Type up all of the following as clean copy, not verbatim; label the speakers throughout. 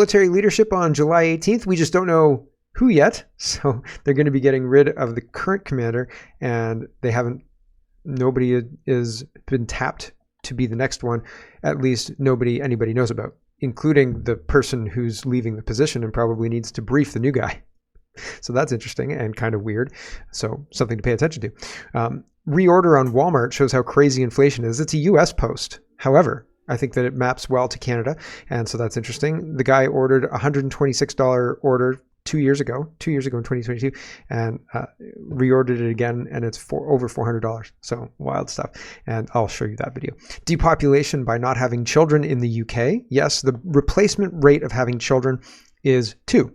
Speaker 1: military leadership on July 18th. We just don't know who yet. So they're going to be getting rid of the current commander, and nobody is been tapped to be the next one. At least anybody knows about, including the person who's leaving the position and probably needs to brief the new guy. So that's interesting and kind of weird. So something to pay attention to. Reorder on Walmart shows how crazy inflation is. It's a US post. However, I think that it maps well to Canada. And so that's interesting. The guy ordered a $126 order 2 years ago in 2022, and reordered it again, and it's over $400. So wild stuff. And I'll show you that video. Depopulation by not having children in the UK. Yes, the replacement rate of having children is 2.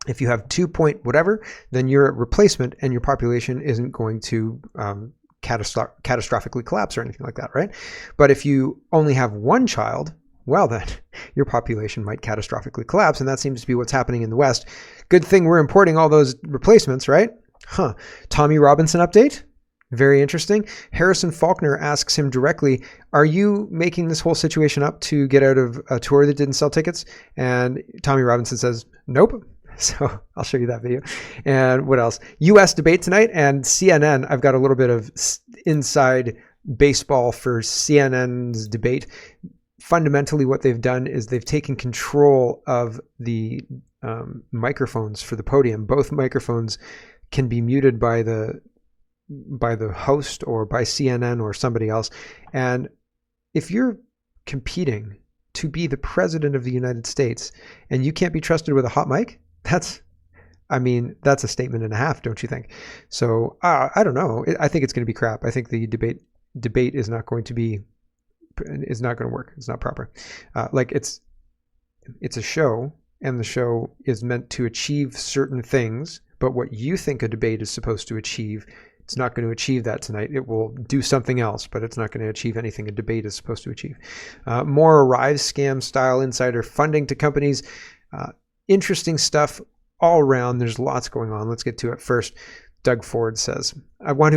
Speaker 1: If you have 2 point whatever, then you're at replacement and your population isn't going to catastrophically collapse or anything like that, right? But if you only have one child, well then, your population might catastrophically collapse, and that seems to be what's happening in the West. Good thing we're importing all those replacements, right? Tommy Robinson update? Very interesting. Harrison Faulkner asks him directly, are you making this whole situation up to get out of a tour that didn't sell tickets? And Tommy Robinson says, nope. So I'll show you that video. And what else? US debate tonight and CNN. I've got a little bit of inside baseball for CNN's debate. Fundamentally, what they've done is they've taken control of the microphones for the podium. Both microphones can be muted by the host or by CNN or somebody else. And if you're competing to be the president of the United States and you can't be trusted with a hot mic, that's a statement and a half, don't you think? So I don't know. I think it's going to be crap. I think the debate is not going to work. It's not proper. It's a show, and the show is meant to achieve certain things, but what you think a debate is supposed to achieve, it's not going to achieve that tonight. It will do something else, but it's not going to achieve anything a debate is supposed to achieve. More ArriveScam style insider funding to companies. Interesting stuff all around. There's lots going on. Let's get to it. First, Doug Ford says, when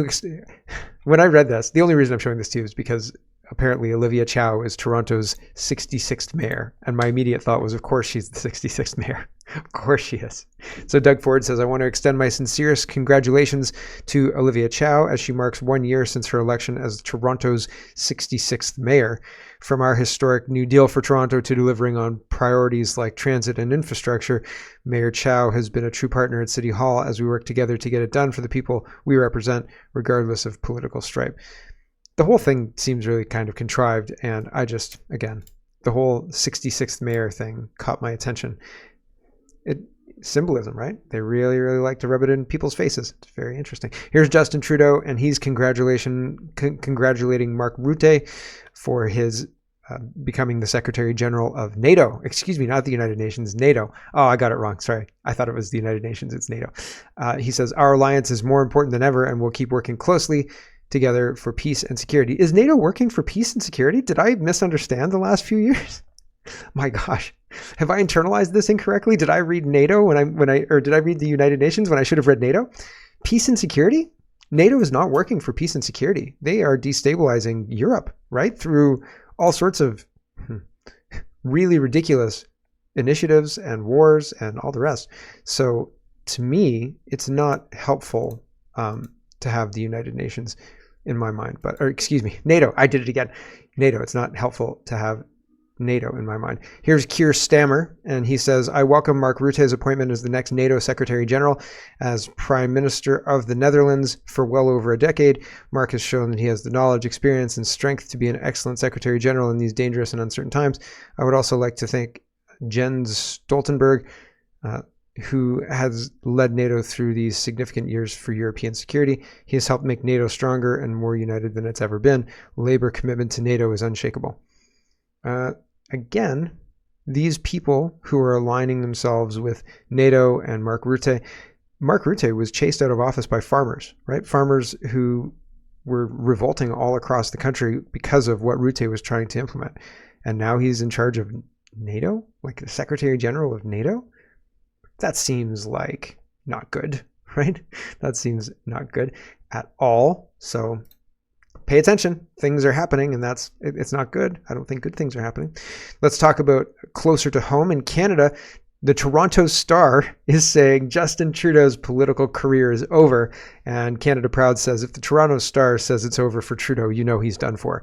Speaker 1: I read this, the only reason I'm showing this to you is because apparently Olivia Chow is Toronto's 66th mayor. And my immediate thought was, of course, she's the 66th mayor. Of course she is. So Doug Ford says, I want to extend my sincerest congratulations to Olivia Chow as she marks 1 year since her election as Toronto's 66th mayor. From our historic New Deal for Toronto to delivering on priorities like transit and infrastructure, Mayor Chow has been a true partner at City Hall as we work together to get it done for the people we represent, regardless of political stripe. The whole thing seems really kind of contrived, and the whole 66th mayor thing caught my attention. Symbolism, right? They really, really like to rub it in people's faces. It's very interesting. Here's Justin Trudeau, and he's congratulating Mark Rutte for his becoming the Secretary General of NATO. Excuse me, not the United Nations, NATO. Oh, I got it wrong. Sorry. I thought it was the United Nations. It's NATO. He says, our alliance is more important than ever, and we'll keep working closely together for peace and security. Is NATO working for peace and security? Did I misunderstand the last few years? My gosh. Have I internalized this incorrectly? Did I read NATO or did I read the United Nations when I should have read NATO? Peace and security? NATO is not working for peace and security. They are destabilizing Europe, right? Through all sorts of really ridiculous initiatives and wars and all the rest. So to me, it's not helpful to have the United Nations in my mind, NATO. I did it again. NATO. It's not helpful to have NATO in my mind. Here's Keir Stammer, and he says, I welcome Mark Rutte's appointment as the next NATO Secretary General. As Prime Minister of the Netherlands for well over a decade, Mark has shown that he has the knowledge, experience, and strength to be an excellent Secretary General in these dangerous and uncertain times. I would also like to thank Jens Stoltenberg, who has led NATO through these significant years for European security. He has helped make NATO stronger and more united than it's ever been. Labour commitment to NATO is unshakable. Again, these people who are aligning themselves with NATO and Mark Rutte was chased out of office by farmers, right? Farmers who were revolting all across the country because of what Rutte was trying to implement. And now he's in charge of NATO, like the Secretary General of NATO. That seems like not good, right? That seems not good at all. So pay attention. Things are happening, and it's not good. I don't think good things are happening. Let's talk about closer to home in Canada. The Toronto Star is saying Justin Trudeau's political career is over, and Canada Proud says if the Toronto Star says it's over for Trudeau, you know he's done for.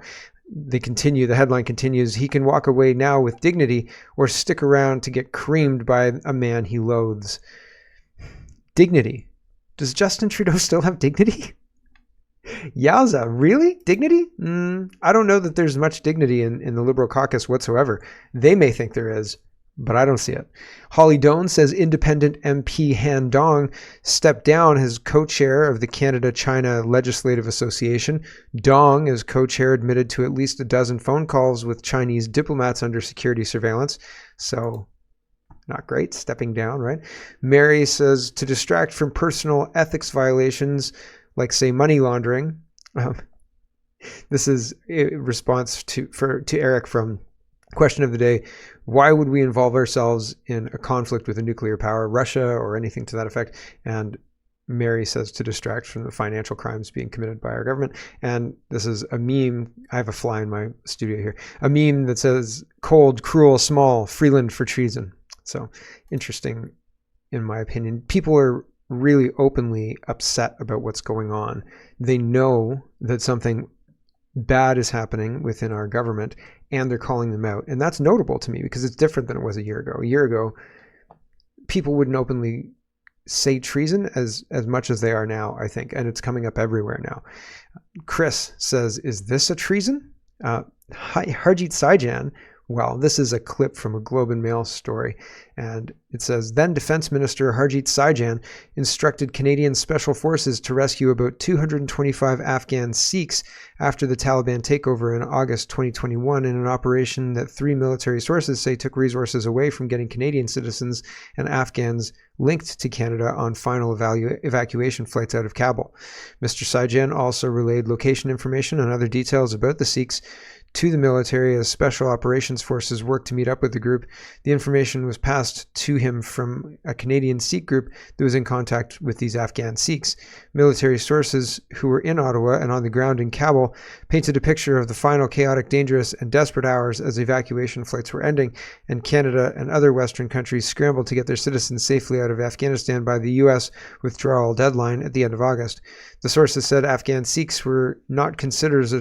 Speaker 1: The headline continues, he can walk away now with dignity or stick around to get creamed by a man he loathes. Dignity. Does Justin Trudeau still have dignity? Yowza, really? Dignity? I don't know that there's much dignity in the Liberal caucus whatsoever. They may think there is, but I don't see it. Holly Doan says independent MP Han Dong stepped down as co-chair of the Canada-China Legislative Association. Dong, as co-chair, admitted to at least a dozen phone calls with Chinese diplomats under security surveillance. So, not great, stepping down, right? Mary says to distract from personal ethics violations, like, say, money laundering. This is a response to Eric from Question of the Day. Why would we involve ourselves in a conflict with a nuclear power, Russia, or anything to that effect? And Mary says to distract from the financial crimes being committed by our government. And this is a meme. I have a fly in my studio here. A meme that says, cold, cruel, small, Freeland for treason. So interesting, in my opinion. People are really openly upset about what's going on. They know that something bad is happening within our government, and they're calling them out. And that's notable to me because it's different than it was a year ago. A year ago, people wouldn't openly say treason as much as they are now, I think, and it's coming up everywhere now. Chris says, is this a treason? Harjit Sajjan. Well, this is a clip from a Globe and Mail story, and it says, then Defense Minister Harjit Sajjan instructed Canadian Special Forces to rescue about 225 Afghan Sikhs after the Taliban takeover in August 2021 in an operation that 3 military sources say took resources away from getting Canadian citizens and Afghans linked to Canada on final evacuation flights out of Kabul. Mr. Sajjan also relayed location information and other details about the Sikhs to the military as Special Operations Forces worked to meet up with the group. The information was passed to him from a Canadian Sikh group that was in contact with these Afghan Sikhs. Military sources who were in Ottawa and on the ground in Kabul painted a picture of the final chaotic, dangerous, and desperate hours as evacuation flights were ending, and Canada and other Western countries scrambled to get their citizens safely out of Afghanistan by the U.S. withdrawal deadline at the end of August. The sources said Afghan Sikhs were not considered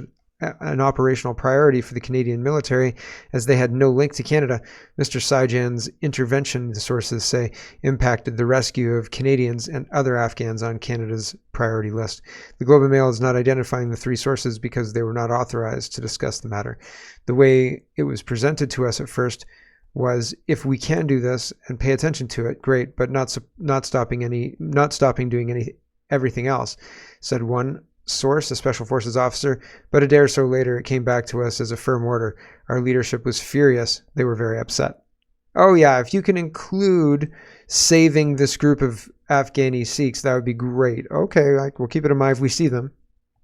Speaker 1: an operational priority for the Canadian military as they had no link to Canada. Mr. Sajjan's intervention, the sources say, impacted the rescue of Canadians and other Afghans on Canada's priority list. The Globe and Mail is not identifying the 3 sources because they were not authorized to discuss the matter. The way it was presented to us at first was, if we can do this and pay attention to it, great, but not stopping doing everything else, said one source, a Special Forces officer, but a day or so later it came back to us as a firm order. Our leadership was furious. They were very upset. Oh yeah, if you can include saving this group of Afghani Sikhs, that would be great. Okay, we'll keep it in mind if we see them.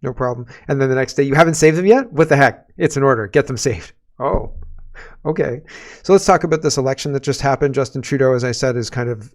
Speaker 1: No problem. And then the next day, you haven't saved them yet? What the heck? It's an order. Get them saved. Oh, okay. So let's talk about this election that just happened. Justin Trudeau, as I said, is kind of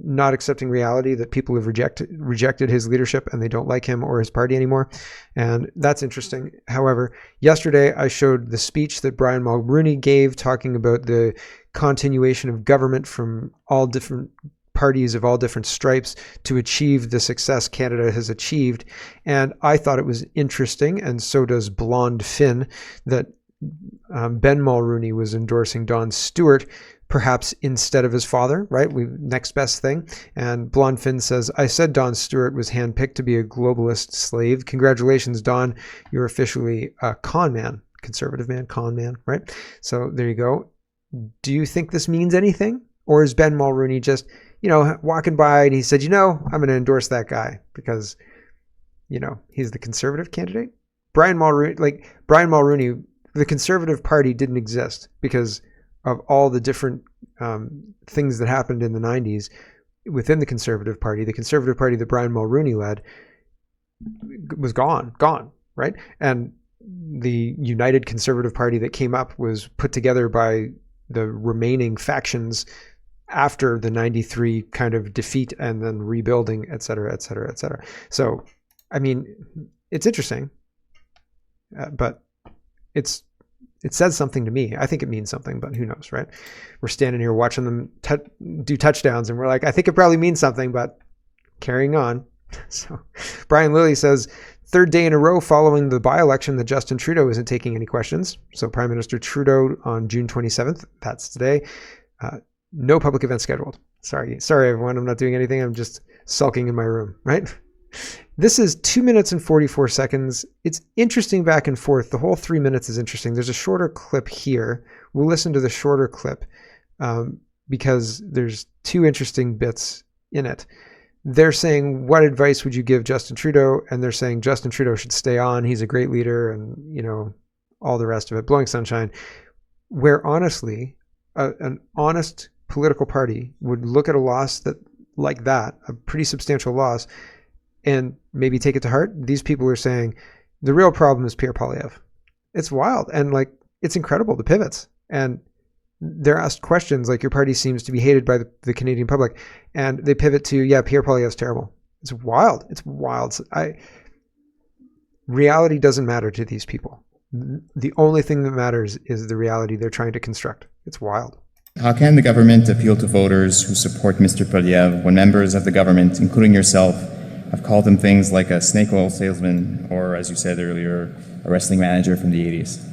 Speaker 1: not accepting reality that people have rejected his leadership and they don't like him or his party anymore. And that's interesting. However, yesterday I showed the speech that Brian Mulroney gave talking about the continuation of government from all different parties of all different stripes to achieve the success Canada has achieved. And I thought it was interesting, and so does Blonde Finn, that Ben Mulroney was endorsing Don Stewart, perhaps instead of his father, right? Next best thing. And Blonde Finn says, I said Don Stewart was handpicked to be a globalist slave. Congratulations, Don. You're officially a con man, conservative man, con man, right? So there you go. Do you think this means anything? Or is Ben Mulroney just, walking by and he said, I'm going to endorse that guy because, he's the conservative candidate? Brian Mulroney, the Conservative Party didn't exist because of all the different things that happened in the 90s within the Conservative Party. The Conservative Party that Brian Mulroney led was gone, right? And the United Conservative Party that came up was put together by the remaining factions after the 93 kind of defeat and then rebuilding, et cetera, et cetera, et cetera. So I mean, it's interesting, but it says something to me. I think it means something, but who knows, right? We're standing here watching them do touchdowns, and we're like, I think it probably means something, but carrying on. So Brian Lilly says, third day in a row following the by-election that Justin Trudeau isn't taking any questions. So Prime Minister Trudeau on June 27th, that's today, no public event scheduled. Sorry everyone, I'm not doing anything. I'm just sulking in my room, right? This is 2 minutes and 44 seconds. It's interesting back and forth. The whole 3 minutes is interesting. There's a shorter clip here. We'll listen to the shorter clip because there's two interesting bits in it. They're saying, what advice would you give Justin Trudeau? And they're saying Justin Trudeau should stay on. He's a great leader, and all the rest of it, blowing sunshine. Where honestly, an honest political party would look at a loss like that, a pretty substantial loss, and maybe take it to heart. These people are saying the real problem is Pierre Poilievre. It's wild, and it's incredible, the pivots. And they're asked questions like, your party seems to be hated by the Canadian public, and they pivot to, yeah, Pierre Poilievre's terrible. It's wild. It's wild. Reality doesn't matter to these people. The only thing that matters is the reality they're trying to construct. It's wild.
Speaker 2: How can the government appeal to voters who support Mr. Poilievre when members of the government, including yourself, have called him things like a snake oil salesman or, as you said earlier, a wrestling manager from the 80s?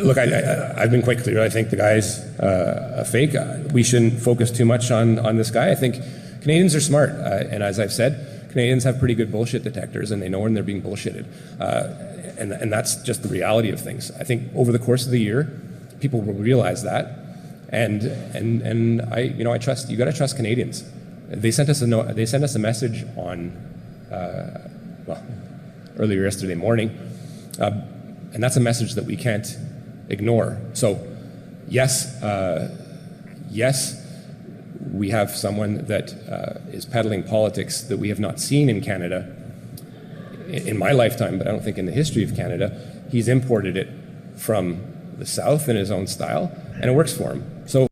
Speaker 3: Look, I've been quite clear. I think the guy's a fake. We shouldn't focus too much on this guy. I think Canadians are smart. And as I've said, Canadians have pretty good bullshit detectors, and they know when they're being bullshitted. And that's just the reality of things. I think over the course of the year, people will realize that. And I trust, you got to trust Canadians. They sent us a message on, earlier yesterday morning. And that's a message that we can't ignore. So, yes, we have someone that is peddling politics that we have not seen in Canada in my lifetime, but I don't think in the history of Canada. He's imported it from the South in his own style, and it works for him. So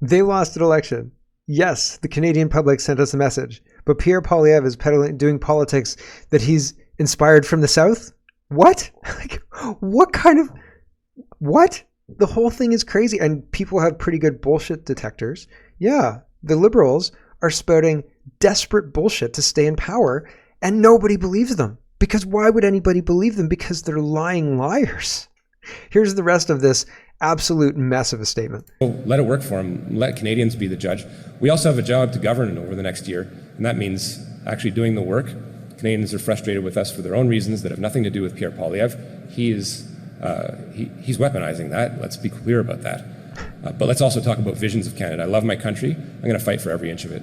Speaker 1: they lost an election. Yes, the Canadian public sent us a message, but Pierre Poilievre is doing politics that he's inspired from the South? What? What? The whole thing is crazy. And people have pretty good bullshit detectors. Yeah, the Liberals are spouting desperate bullshit to stay in power, and nobody believes them. Because why would anybody believe them? Because they're lying liars. Here's the rest of this absolute mess of a statement.
Speaker 3: Let it work for him. Let Canadians be the judge. We also have a job to govern over the next year, and that means actually doing the work. Canadians are frustrated with us for their own reasons that have nothing to do with Pierre Poilievre. He's weaponizing that. Let's be clear about that. But let's also talk about visions of Canada. I love my country. I'm going to fight for every inch of it.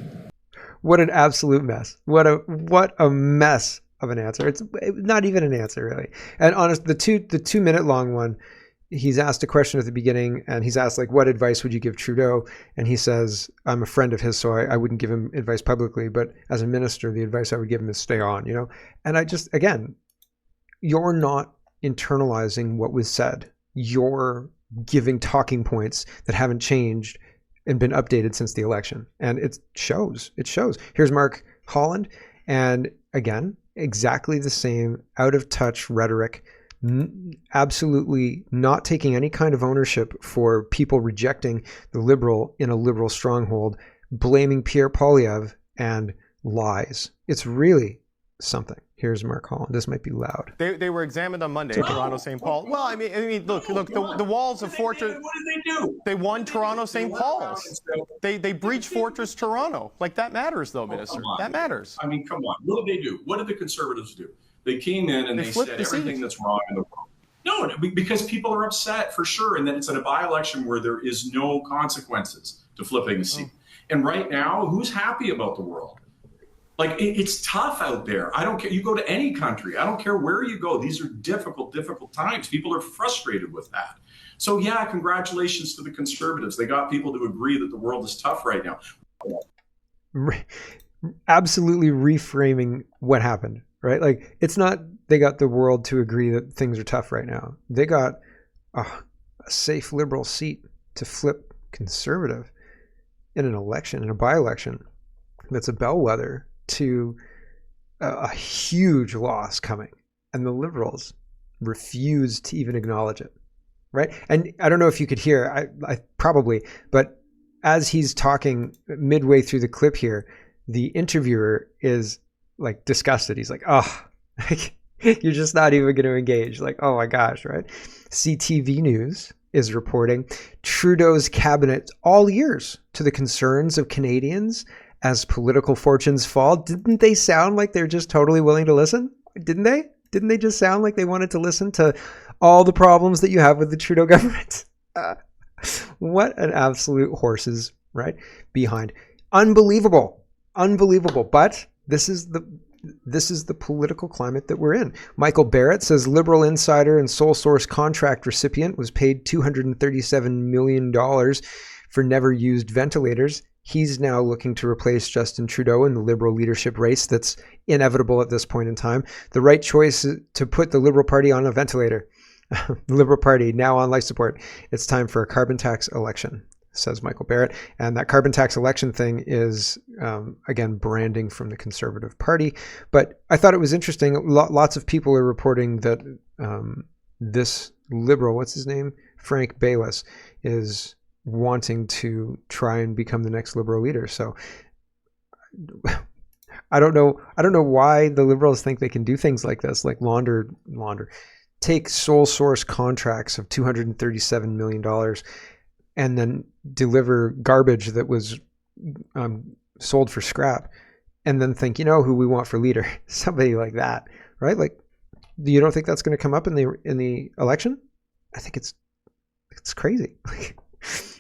Speaker 1: What an absolute mess. What a mess of an answer. It's not even an answer, really. And honest, the 2 minute long one, he's asked a question at the beginning, and he's asked, what advice would you give Trudeau? And he says, I'm a friend of his, so I wouldn't give him advice publicly, but as a minister, the advice I would give him is stay on, And I just, again, you're not internalizing what was said. You're giving talking points that haven't changed and been updated since the election. And it shows. It shows. Here's Mark Holland. And again, exactly the same out of touch rhetoric, absolutely not taking any kind of ownership for people rejecting the Liberal in a Liberal stronghold, blaming Pierre Poilievre, and lies. It's really something. Here's Mark Holland. This might be loud.
Speaker 4: They were examined on Monday, Toronto, St. Paul. Well, I mean, look, the walls of Fortress.
Speaker 5: What did they do?
Speaker 4: They won Toronto, St. Paul's. They breached Fortress Toronto. That matters, though, Minister. That matters.
Speaker 5: I mean, come on. What did they do? What did the Conservatives do? They came in and they said everything that's wrong in the world. No, because people are upset for sure, and then it's in a by-election where there is no consequences to flipping a seat. And right now, who's happy about the world? It's tough out there. I don't care. You go to any country. I don't care where you go. These are difficult times. People are frustrated with that. So yeah, congratulations to the Conservatives. They got people to agree that the world is tough right now.
Speaker 1: Absolutely reframing what happened, right? It's not they got the world to agree that things are tough right now. They got a safe Liberal seat to flip Conservative in an election, in a by-election that's a bellwether to a huge loss coming, and the Liberals refuse to even acknowledge it, right? And I don't know if you could hear, I probably, but as he's talking midway through the clip here, the interviewer is like disgusted. He's like, oh, you're just not even going to engage. Like, oh my gosh, right? CTV News is reporting Trudeau's cabinet all ears to the concerns of Canadians as political fortunes fall. Didn't they sound like they're just totally willing to listen? Didn't they? Didn't they just sound like they wanted to listen to all the problems that you have with the Trudeau government? What an absolute horses, right? Behind. Unbelievable. Unbelievable. But this is the political climate that we're in. Michael Barrett says Liberal insider and sole source contract recipient was paid $237 million for never used ventilators. He's now looking to replace Justin Trudeau in the Liberal leadership race that's inevitable at this point in time. The right choice to put the Liberal Party on a ventilator. The Liberal Party now on life support. It's time for a carbon tax election, says Michael Barrett. And that carbon tax election thing is, again, branding from the Conservative Party. But I thought it was interesting. Lots of people are reporting that this Liberal, what's his name? Frank Baylis, is wanting to try and become the next Liberal leader. So I don't know why the Liberals think they can do things like this, like launder, take sole source contracts of $237 million and then deliver garbage that was sold for scrap, and then think, you know who we want for leader? Somebody like that, right? Like, you don't think that's going to come up in the election? I think it's crazy.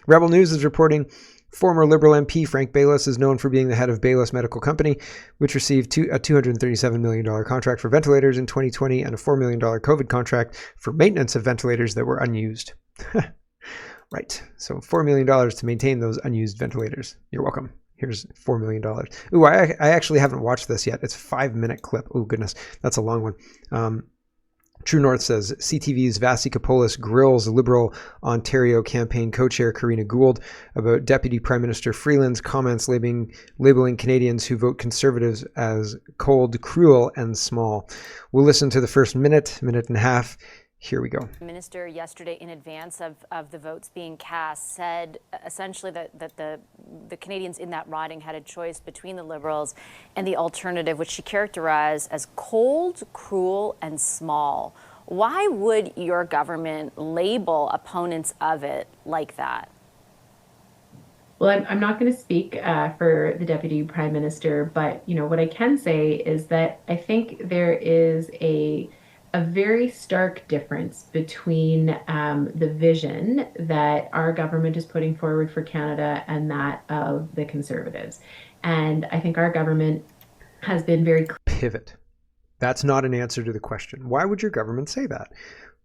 Speaker 1: Rebel News is reporting former Liberal MP Frank Baylis is known for being the head of Baylis Medical Company, which received a $237 million contract for ventilators in 2020 and a $4 million COVID contract for maintenance of ventilators that were unused. Right. So $4 million to maintain those unused ventilators. You're welcome. Here's $4 million. Ooh, I actually haven't watched this yet. It's a 5-minute clip. Oh, goodness. That's a long one. True North says CTV's Vasi Kapolis grills Liberal Ontario campaign co-chair Karina Gould about Deputy Prime Minister Freeland's comments labeling Canadians who vote Conservatives as cold, cruel, and small. We'll listen to the first minute and a half. Here we go.
Speaker 6: The minister yesterday, in advance of the votes being cast, said essentially that the Canadians in that riding had a choice between the Liberals and the alternative, which she characterized as cold, cruel, and small. Why would your government label opponents of it like that?
Speaker 7: Well, I'm not going to speak for the Deputy Prime Minister, but what I can say is that I think there is a very stark difference between the vision that our government is putting forward for Canada and that of the Conservatives. And I think our government has been very
Speaker 1: pivot. That's not an answer to the question. Why would your government say that?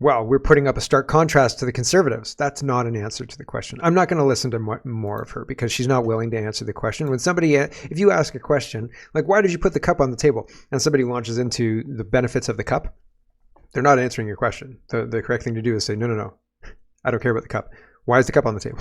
Speaker 1: Well, we're putting up a stark contrast to the Conservatives. That's not an answer to the question. I'm not going to listen to more of her because she's not willing to answer the question. When somebody, if you ask a question, like, why did you put the cup on the table? And somebody launches into the benefits of the cup, they're not answering your question. The correct thing to do is say, no. I don't care about the cup. Why is the cup on the table?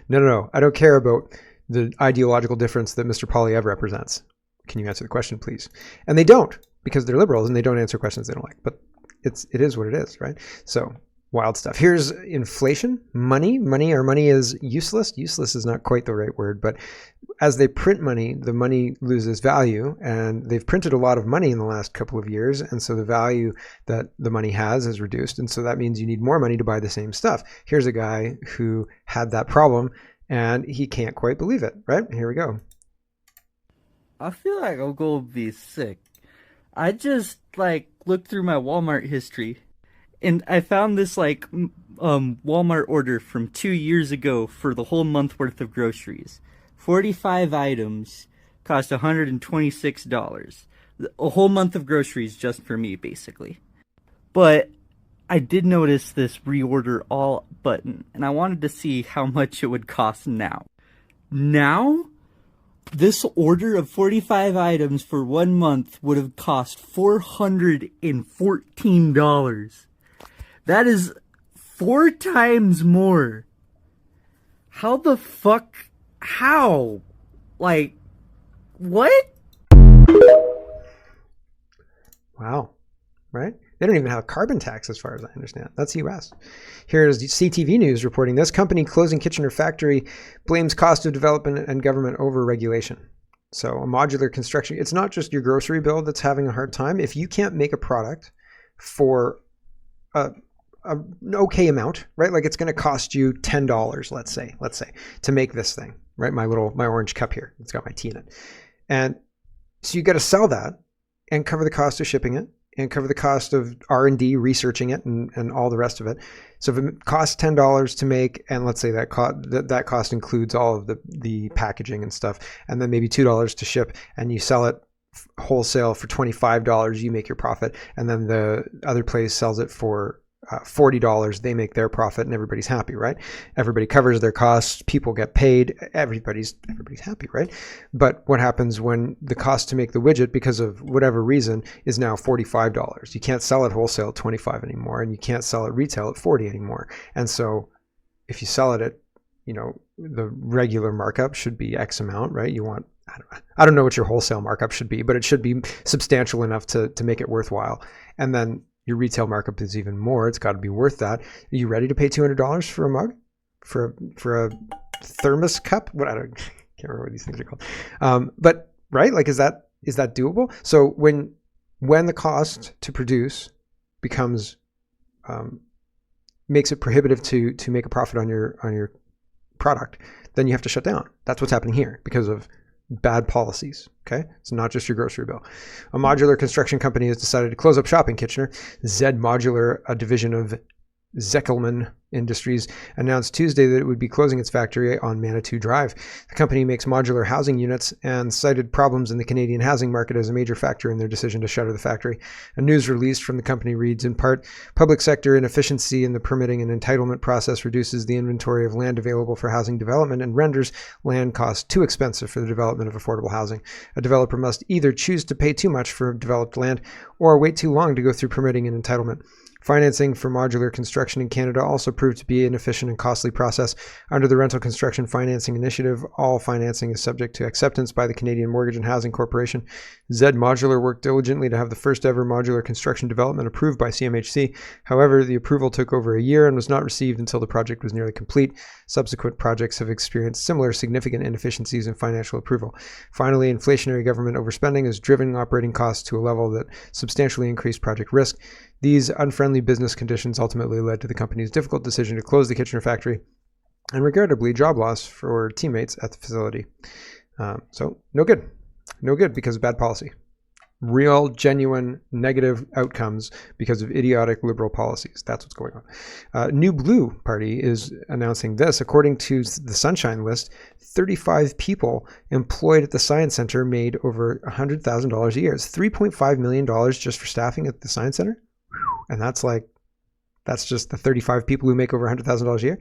Speaker 1: No. I don't care about the ideological difference that Mr. Poilievre represents. Can you answer the question, please? And they don't, because they're Liberals and they don't answer questions they don't like. But it is what it is, right? So wild stuff. Here's inflation, money. Our money is useless. Useless is not quite the right word, but as they print money, the money loses value, and they've printed a lot of money in the last couple of years, and so the value that the money has is reduced, and so that means you need more money to buy the same stuff. Here's a guy who had that problem, and he can't quite believe it, right? Here we go.
Speaker 8: I feel like I'm gonna be sick. I just looked through my Walmart history, and I found this Walmart order from 2 years ago for the whole month worth of groceries. 45 items cost $126. A whole month of groceries just for me, basically. But I did notice this reorder all button, and I wanted to see how much it would cost now. Now, this order of 45 items for 1 month would have cost $414. That is 4 times more. How the fuck? How? What?
Speaker 1: Wow. Right? They don't even have carbon tax as far as I understand. That's US. Here's CTV News reporting this. Company closing Kitchener factory blames cost of development and government over-regulation. So a modular construction, it's not just your grocery bill that's having a hard time. If you can't make a product for an okay amount, right? Like it's going to cost you $10, let's say, to make this thing, right? My orange cup here, it's got my tea in it. And so you got to sell that and cover the cost of shipping it and cover the cost of R&D, researching it, and all the rest of it. So if it costs $10 to make, and let's say that cost includes all of the packaging and stuff, and then maybe $2 to ship, and you sell it wholesale for $25, you make your profit, and then the other place sells it for $40, they make their profit, and everybody's happy, right? Everybody covers their costs, people get paid, everybody's happy, right? But what happens when the cost to make the widget, because of whatever reason, is now $45? You can't sell it wholesale at $25 anymore, and you can't sell it retail at $40 anymore. And so if you sell it at, the regular markup should be X amount, right? You want, I don't know what your wholesale markup should be, but it should be substantial enough to make it worthwhile. And then your retail markup is even more. It's got to be worth that. Are you ready to pay $200 for a mug, for a thermos cup? Can't remember what these things are called. But right, like is that doable? So when the cost to produce becomes makes it prohibitive to make a profit on your product, then you have to shut down. That's what's happening here because of bad policies. Okay, it's not just your grocery bill. A modular construction company has decided to close up shop in Kitchener. Zed Modular, a division of Zeckelman Industries, announced Tuesday that it would be closing its factory on Manitou Drive. The company makes modular housing units and cited problems in the Canadian housing market as a major factor in their decision to shutter the factory. A news release from the company reads, in part, public sector inefficiency in the permitting and entitlement process reduces the inventory of land available for housing development and renders land costs too expensive for the development of affordable housing. A developer must either choose to pay too much for developed land or wait too long to go through permitting and entitlement. Financing for modular construction in Canada also proved to be an inefficient and costly process. Under the Rental Construction Financing Initiative, all financing is subject to acceptance by the Canadian Mortgage and Housing Corporation. Zed Modular worked diligently to have the first ever modular construction development approved by CMHC. However, the approval took over a year and was not received until the project was nearly complete. Subsequent projects have experienced similar significant inefficiencies in financial approval. Finally, inflationary government overspending has driven operating costs to a level that substantially increased project risk. These unfriendly business conditions ultimately led to the company's difficult decision to close the Kitchener factory and regrettably job loss for teammates at the facility. So no good because of bad policy. Real, genuine, negative outcomes because of idiotic liberal policies. That's what's going on. New Blue Party is announcing this. According to the Sunshine List, 35 people employed at the Science Center made over $100,000 a year. It's $3.5 million just for staffing at the Science Center. And that's just the 35 people who make over $100,000 a year.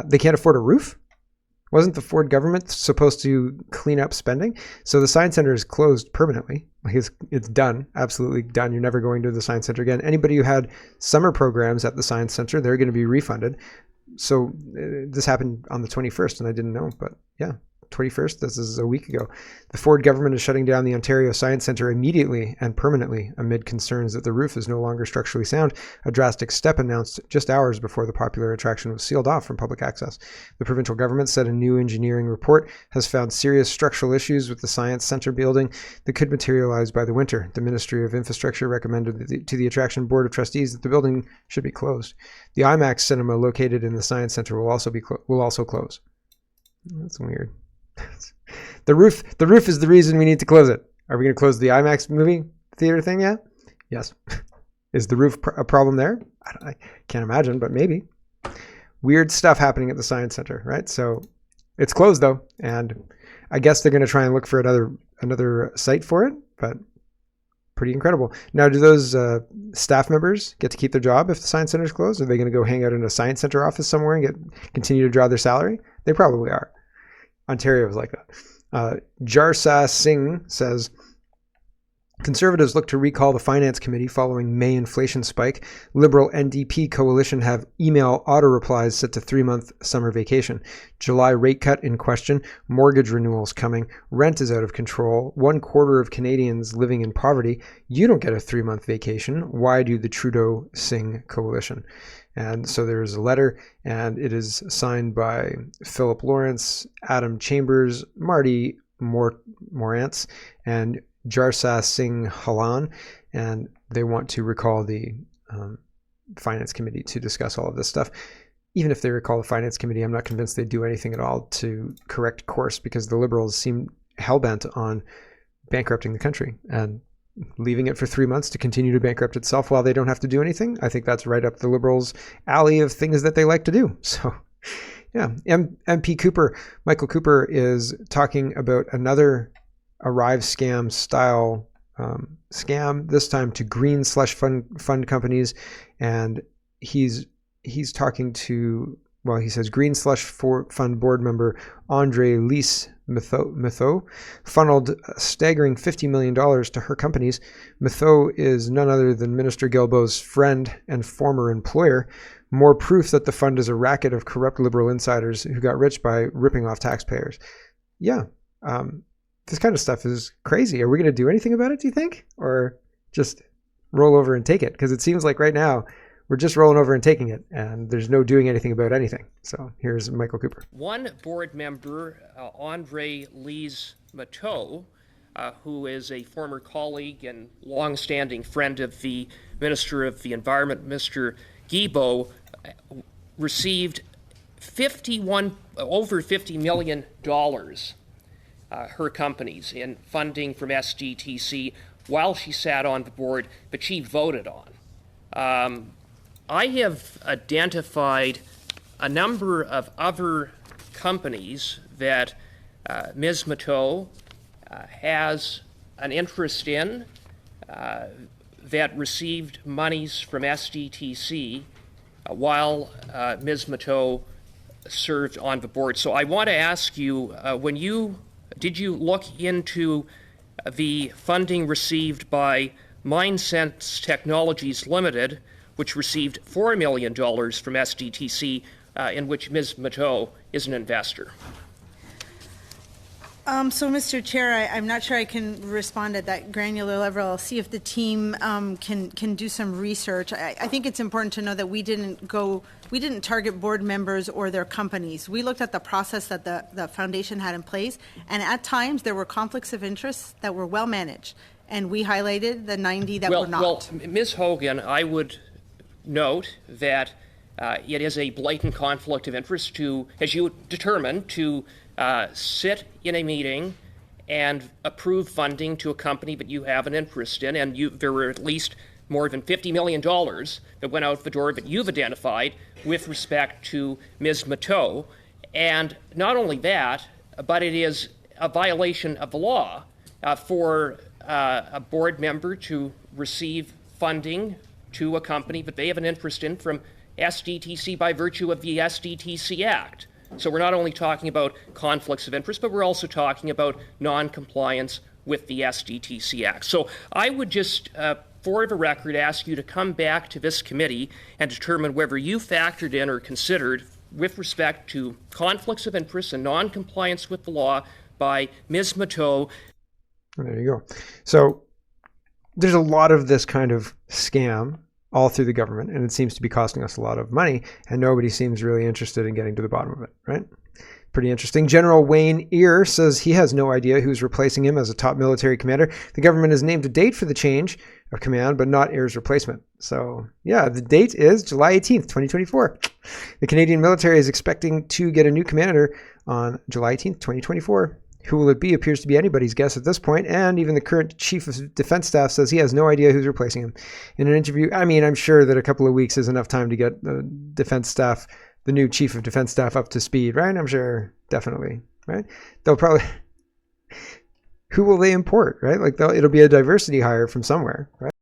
Speaker 1: They can't afford a roof. Wasn't the Ford government supposed to clean up spending? So the Science Center is closed permanently. Like it's done, absolutely done. You're never going to the Science Center again. Anybody who had summer programs at the Science Center, they're going to be refunded. So this happened on the 21st, and I didn't know, but yeah. 21st, this is a week ago. The Ford government is shutting down the Ontario Science Centre immediately and permanently amid concerns that the roof is no longer structurally sound, a drastic step announced just hours before the popular attraction was sealed off from public access. The provincial government said a new engineering report has found serious structural issues with the Science Centre building that could materialize by the winter. The Ministry of Infrastructure recommended to the Attraction Board of Trustees that the building should be closed. The IMAX cinema located in the Science Centre will also close. That's weird. The roof is the reason we need to close it. Are we going to close the IMAX movie theater thing yet? Yes. Is the roof a problem there? I can't imagine, but maybe. Weird stuff happening at the Science Center, right? So it's closed though, and I guess they're going to try and look for another site for it, but pretty incredible. Now, do those staff members get to keep their job if the Science Center is closed? Are they going to go hang out in a Science Center office somewhere and continue to draw their salary? They probably are. Ontario is like that. Jarsa Singh says, Conservatives look to recall the Finance Committee following May inflation spike. Liberal NDP coalition have email auto-replies set to 3-month summer vacation. July rate cut in question. Mortgage renewals coming. Rent is out of control. 1/4 of Canadians living in poverty. You don't get a 3-month vacation. Why do the Trudeau sing coalition? And so there's a letter, and it is signed by Philip Lawrence, Adam Chambers, Marty Morantz, and Jarsas Singh Halan, and they want to recall the Finance Committee to discuss all of this stuff. Even if they recall the Finance Committee, I'm not convinced they do anything at all to correct course, because the Liberals seem hell-bent on bankrupting the country and leaving it for 3 months to continue to bankrupt itself while they don't have to do anything. I think that's right up the Liberals' alley of things that they like to do. So, yeah. MP Cooper, Michael Cooper, is talking about another ArriveScam style scam, this time to green slush fund companies, and he's talking to, well, he says green slush fund board member Andre Lise Mitho funneled a staggering $50 million to her companies. Mitho is none other than Minister Guilbeault's friend and former employer. More proof that the fund is a racket of corrupt Liberal insiders who got rich by ripping off taxpayers. Yeah. This kind of stuff is crazy. Are we going to do anything about it, do you think? Or just roll over and take it? Because it seems like right now we're just rolling over and taking it, and there's no doing anything about anything. So here's Michael Cooper.
Speaker 9: One board member, Andre Lise Mitho, who is a former colleague and long-standing friend of the Minister of the Environment, Mr. Guilbeault, received over $50 million, her companies, in funding from SDTC while she sat on the board, but she voted on. I have identified a number of other companies that Ms. Mitho has an interest in that received monies from SDTC while Ms. Mitho served on the board. So I want to ask you, did you look into the funding received by MindSense Technologies Limited, which received $4 million from SDTC, in which Ms. Mitho is an investor?
Speaker 10: So, Mr. Chair, I'm not sure I can respond at that granular level. I'll see if the team can do some research. I think it's important to know that we didn't target board members or their companies. We looked at the process that the foundation had in place, and at times there were conflicts of interest that were well managed, and we highlighted the 90 that were not.
Speaker 9: Well, Ms. Hogan, I would note that it is a blatant conflict of interest to, as you determined, to sit in a meeting and approve funding to a company that you have an interest in, and there were at least more than $50 million that went out the door that you've identified with respect to Ms. Mitho. And not only that, but it is a violation of the law for a board member to receive funding to a company that they have an interest in from SDTC by virtue of the SDTC Act. So we're not only talking about conflicts of interest, but we're also talking about non-compliance with the SDTC Act. So I would just, for the record, ask you to come back to this committee and determine whether you factored in or considered, with respect to conflicts of interest and non-compliance with the law by Ms. Mitho.
Speaker 1: There you go. So there's a lot of this kind of scam all through the government, and it seems to be costing us a lot of money, and nobody seems really interested in getting to the bottom of it, right? Pretty interesting. General Wayne Ear says he has no idea who's replacing him as a top military commander. The government has named a date for the change of command, but not Ear's replacement. So, yeah, the date is July 18th, 2024. The Canadian military is expecting to get a new commander on July 18th, 2024. Who will it be appears to be anybody's guess at this point, and even the current chief of defense staff says he has no idea who's replacing him. In an interview, I mean, I'm sure that a couple of weeks is enough time to get the defense staff, the new chief of defense staff, up to speed, right? I'm sure, definitely, right? They'll probably, who will they import, right? Like, it'll be a diversity hire from somewhere, right?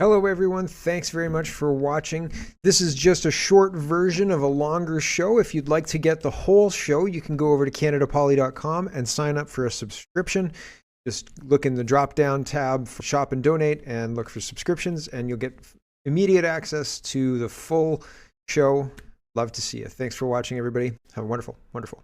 Speaker 1: Hello everyone, thanks very much for watching. This is just a short version of a longer show. If you'd like to get the whole show, you can go over to CanadaPoly.com and sign up for a subscription. Just look in the drop-down tab for Shop and Donate and look for subscriptions, and you'll get immediate access to the full show. Love to see you. Thanks for watching, everybody. Have a wonderful, wonderful